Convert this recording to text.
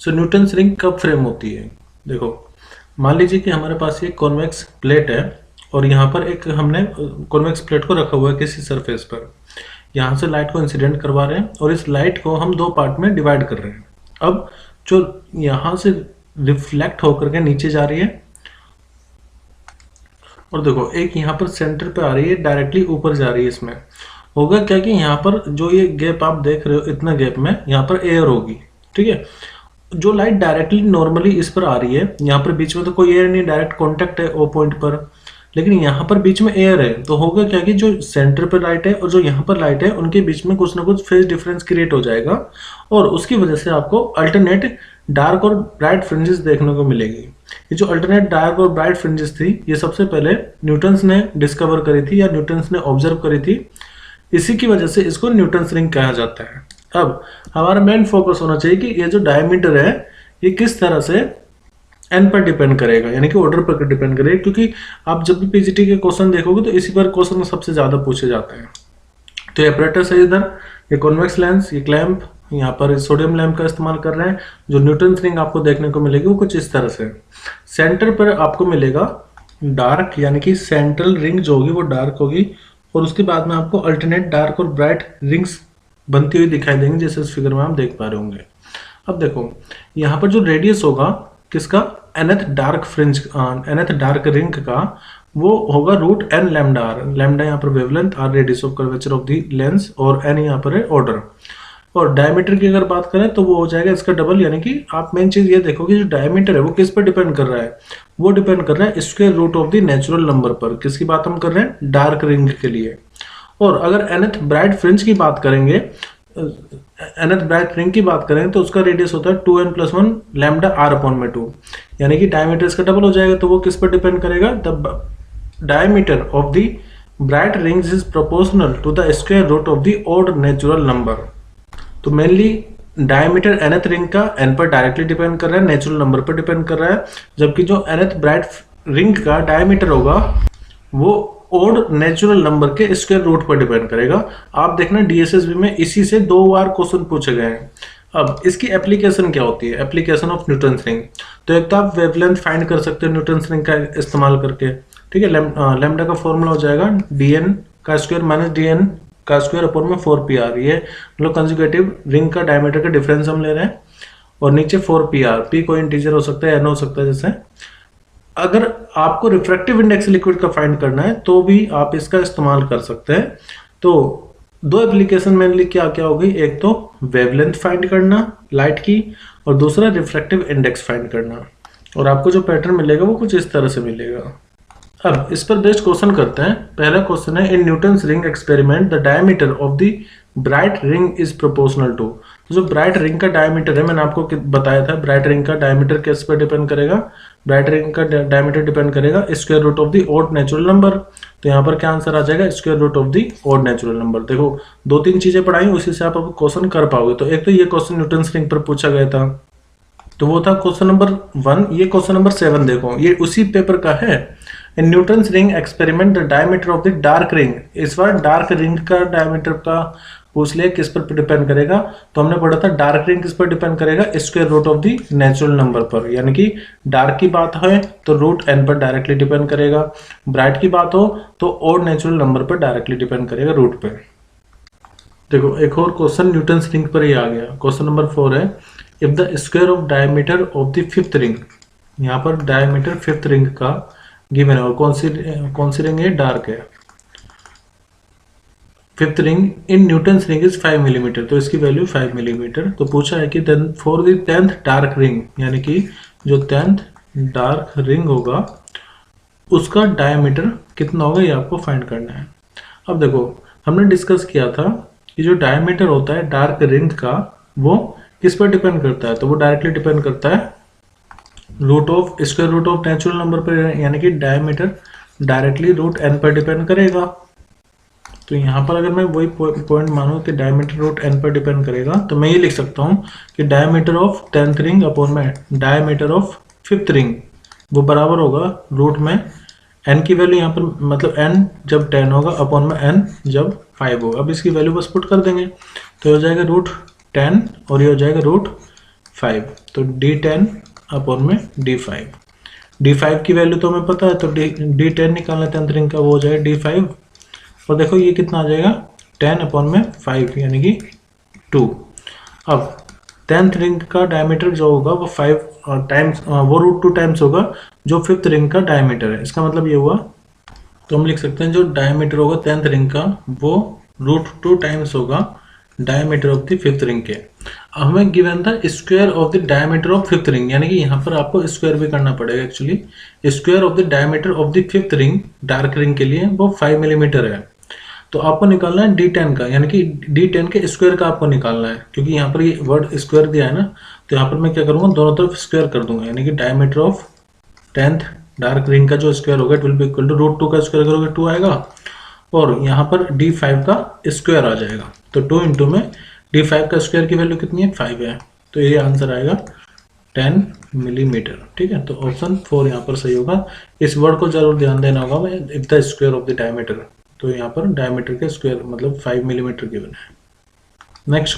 सो Newton's ring कब frame होती है? देखो, मान लीजिए कि हमारे पास ये कॉन्वेक्स प्लेट है और यहाँ पर एक हमने कॉन्वेक्स प्लेट को रखा हुआ है किसी सरफेस पर। यहाँ से लाइट को इंसिडेंट करवा रहे हैं और इस लाइट को हम दो पार्ट में डिवाइड कर रहे हैं। अब जो यहाँ से रिफ्लेक्ट होकर के नीचे जा रही है और देखो एक यहाँ पर सेंटर पे आ रही है, डायरेक्टली ऊपर जा रही है। इसमें होगा क्या कि यहाँ पर जो ये गैप आप देख रहे हो, इतना गैप में यहाँ पर एयर होगी, ठीक है। जो लाइट डायरेक्टली नॉर्मली इस पर आ रही है, यहाँ पर बीच में तो कोई एयर नहीं, डायरेक्ट कांटेक्ट है ओ पॉइंट पर, लेकिन यहाँ पर बीच में एयर है। तो होगा क्या कि जो सेंटर पर लाइट है और जो यहाँ पर लाइट है, उनके बीच में कुछ ना कुछ फेज डिफरेंस क्रिएट हो जाएगा और उसकी वजह से आपको अल्टरनेट डार्क और ब्राइट फ्रिंजेस देखने को मिलेगी। ये जो अल्टरनेट डार्क और ब्राइट फ्रिंजेस थी, ये सबसे पहले न्यूटन्स ने डिस्कवर करी थी या न्यूटन्स ने ऑब्जर्व करी थी। इसी की वजह से इसको न्यूटन्स रिंग कहा जाता है। अब हमारा मेन फोकस होना चाहिए कि ये जो डायमीटर है, ये किस तरह से एन पर डिपेंड करेगा, यानी कि ऑर्डर पर डिपेंड करेगा, क्योंकि आप जब भी पीजीटी के क्वेश्चन देखोगे तो इसी पर क्वेश्चन सबसे ज्यादा पूछे जाते हैं। तो ये अपरेटस है इधर, ये कॉन्वेक्स लेंस, ये क्लैंप, यहाँ पर सोडियम लैंप का इस्तेमाल कर रहे हैं। जो न्यूटन्स रिंग आपको देखने को मिलेगी वो कुछ इस तरह से। सेंटर पर आपको मिलेगा डार्क, यानी कि सेंट्रल रिंग जो होगी वो डार्क होगी और उसके बाद में आपको अल्टरनेट डार्क और ब्राइट रिंग्स बनती हुई दिखाई देंगी, जैसे इस फिगर में आप देख पा रहे होंगे। अब देखो यहाँ पर जो रेडियस होगा किसका, nth dark fringe, nth dark ring का, वो होगा root N lambda R. Lambda यहाँ पर wavelength, R radius of curvature of the lens और एन यहाँ पर है ऑर्डर। और डायमीटर की अगर बात करें तो वो हो जाएगा इसका डबल, यानी कि आप मेन चीज ये देखोगे जो डायमीटर है वो किस पर डिपेंड कर रहा है, वो डिपेंड कर रहा है square root of the natural number पर। किसकी बात हम कर रहे हैं, डार्क रिंग के लिए। और अगर nth ब्राइट फ्रिंज की बात करेंगे, nth ब्राइट रिंग की बात करें तो उसका रेडियस होता है 2n+1 लैम्डा आर अपॉन में 2, यानी कि डायमीटर इसका डबल हो जाएगा। तो वो किस पर डिपेंड करेगा, the diameter of the bright rings is proportional to the square root of the odd natural number. तो मेनली डायमीटर nth रिंग का n पर डायरेक्टली डिपेंड कर रहा है, नेचुरल नंबर पर डिपेंड कर रहा है, जबकि जो nth ब्राइट रिंग का डायमीटर होगा वो ओड नेचुरल नंबर के स्क्वायर रूट पर डिपेंड करेगा। आप देखना डीएसएसबी में इसी से 2 बार क्वेश्चन पूछे गए हैं। अब इसकी एप्लीकेशन क्या होती है, एप्लीकेशन ऑफ न्यूटन्स रिंग। तो एक तो आप वेवलेंथ फाइंड कर सकते हो न्यूटन्स रिंग का इस्तेमाल करके, ठीक है। लैम्डा का फॉर्मूला हो जाएगा dn का स्क्वायर माइनस dn का स्क्वायर अपॉन में 4pr। ये मतलब कंजुगेटिव रिंग का डायमीटर का डिफरेंस हम ले रहे हैं और नीचे 4pr, p कोई इंटीजर हो सकता है, n हो सकता है। जैसे अगर आपको रिफ्रैक्टिव इंडेक्स लिक्विड का फाइंड करना है तो भी आप इसका इस्तेमाल कर सकते हैं। तो दो एप्लीकेशन मेनली क्या क्या होगी, एक तो वेवलेंथ फाइंड करना लाइट की और दूसरा रिफ्रैक्टिव इंडेक्स फाइंड करना। और आपको जो पैटर्न मिलेगा वो कुछ इस तरह से मिलेगा। अब इस पर बेस्ड क्वेश्चन करते हैं। पहला क्वेश्चन है, in Newton's ring experiment the diameter of the bright ring is proportional to. तो जो ब्राइट रिंग का डायमीटर है, मैंने आपको बताया था ब्राइट रिंग का डायमीटर किस पर डिपेंड करेगा, ब्राइट रिंग का डायमीटर डिपेंड करेगा square root of the odd natural number. तो यहाँ पर क्या आंसर आ जाएगा, square root of the odd natural number. देखो 2-3 चीजें पढ़ाई, उसी से आप क्वेश्चन कर पाओगे। तो एक तो ये क्वेश्चन न्यूटन्स रिंग पर पूछा गया था, तो वो था क्वेश्चन नंबर 1। ये क्वेश्चन नंबर 7 देखो, ये उसी पेपर का है। In Newton's ring experiment the diameter of the dark ring. इस बार डार्क रिंग का डायमीटर का पूछ लिया, किस पर डिपेंड करेगा। तो हमने पढ़ा था डार्क रिंग किस पर डिपेंड करेगा, square root of the natural number पर। यानी कि डार्क की बात है तो रूट n पर डायरेक्टली डिपेंड करेगा, ब्राइट की बात हो तो ऑड नेचुरल नंबर पर डायरेक्टली डिपेंड करेगा, रूट पे। देखो एक और क्वेश्चन न्यूटन्स रिंग पर ही आ गया। क्वेश्चन नंबर 4 है, if the square of diameter of the fifth ring. यहाँ पर डायमीटर फिफ्थ रिंग का गिवन है और कौन सी रिंग है, डार्क है। Fifth ring in Newton's ring is 5 millimetre, तो इसकी वैल्यू 5 मिलीमीटर। तो पूछा है कि then for the 10th dark ring, यानी कि जो 10th डार्क रिंग होगा उसका डायमीटर कितना होगा, ये आपको फाइंड करना है। अब देखो हमने डिस्कस किया था कि जो डायमीटर होता है डार्क रिंग का वो किस पर डिपेंड करता है, तो वो डायरेक्टली डिपेंड करता है root of square root of natural number पर, यानी कि डायमीटर डायरेक्टली रूट n पर डिपेंड करेगा। तो यहाँ पर अगर मैं वही पॉइंट मानूं कि डायमीटर रूट n पर डिपेंड करेगा, तो मैं ये लिख सकता हूँ कि diameter of 10th ring upon में डायमीटर ऑफ 5th रिंग वो बराबर होगा रूट में n की वैल्यू, यहाँ पर मतलब n जब 10 होगा अपॉन में n जब 5 होगा। अब इसकी वैल्यू बस पुट कर देंगे तो हो जाएगा रूट 10 और ये हो जाएगा रूट 5, तो D10 अपॉन में D5। D5 की वैल्यू तो हमें पता है, तो D10 निकालना 10th रिंग का, वो हो जाएगा D5। और देखो ये कितना आ जाएगा 10 अपॉन में 5 यानी कि 2। अब 10th रिंग का डायमीटर जो होगा वो 5 टाइम्स वो √2 टाइम्स होगा जो 5th रिंग का डायमीटर है। इसका मतलब ये हुआ, तो हम लिख सकते हैं जो डायमीटर होगा 10th रिंग का वो √2 टाइम्स होगा diameter of the 5th ring के। हमें गिवन था square of the diameter of 5th ring, यानी कि यहाँ पर आपको स्क्वायर भी करना पड़ेगा actually. Square of the diameter of the 5th ring dark ring के लिए वो 5 मिलीमीटर है। तो आपको निकालना है D10 का, यानी कि D10 के स्क्वायर का आपको निकालना है, क्योंकि यहाँ पर ये वर्ड स्क्वायर दिया है ना, तो यहाँ पर मैं क्या करूँगा, दोनों तरफ स्क्वायर कर दूंगा, यानी कि diameter of 10th dark ring का जो स्क्वायर होगा it will be equal to √2 का स्क्वायर करोगे 2 आएगा, और यहाँ पर D5 का स्क्वायर आ जाएगा। तो 2 इंटू में D5 का स्क्वायर की वैल्यू कितनी है 5 है, तो ये आंसर आएगा 10 मिलीमीटर। ठीक है, तो ऑप्शन 4 यहाँ पर सही होगा। इस वर्ड को जरूर ध्यान देना होगा, if the square of the diameter, तो यहाँ पर डायमीटर के स्क्वायर मतलब 5 मिलीमीटर गिवन है। नेक्स्ट